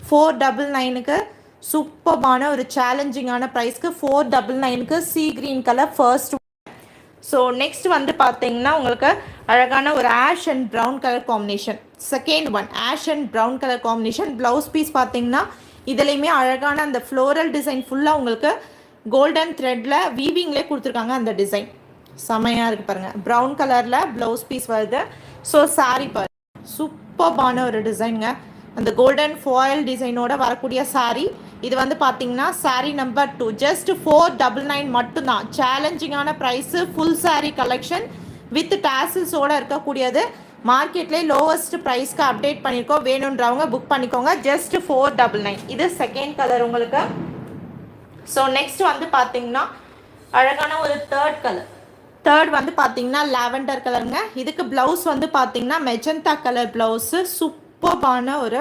499க்கு சூப்பர்பான ஒரு சேலஞ்சிங்கான ப்ரைஸ்க்கு 499க்கு sea green colour first. So next வந்து பார்த்தீங்கன்னா உங்களுக்கு அழகான ஒரு ash and brown colour combination. Second one ash and brown colour combination. Blouse piece பார்த்தீங்கன்னா இதுலேயுமே அழகான அந்த ஃப்ளோரல் டிசைன் ஃபுல்லாக உங்களுக்கு கோல்டன் த்ரெட்டில் வீவிங்லேயே கொடுத்துருக்காங்க. அந்த டிசைன் செமையாக இருக்குது பாருங்கள். ப்ரௌன் கலரில் ப்ளவுஸ் பீஸ் வருது. ஸோ சாரீ பாருங்கள், சூப்பர்பான ஒரு டிசைனுங்க. அந்த கோல்டன் ஃபாயில் டிசைனோட வரக்கூடிய சாரீ. இது வந்து பார்த்தீங்கன்னா சாரீ நம்பர் 2. ஜஸ்ட் 499 மட்டும்தான். சேலஞ்சிங்கான price. Full sari collection with டாசில்ஸோடு இருக்கக்கூடியது. மார்க்கெட்லேயே லோவஸ்ட் ப்ரைஸ்க்கு அப்டேட் பண்ணியிருக்கோம். வேணுன்றவங்க புக் பண்ணிக்கோங்க. ஜஸ்ட் 499. இது செகண்ட் கலர் உங்களுக்கு. ஸோ நெக்ஸ்ட் வந்து பார்த்தீங்கன்னா அழகான ஒரு தேர்ட் கலர். தேர்ட் வந்து பார்த்தீங்கன்னா லாவெண்டர் கலருங்க. இதுக்கு ப்ளவுஸ் வந்து பார்த்தீங்கன்னா மெஜந்தா கலர் ப்ளவுஸு. சூப்பர்பான ஒரு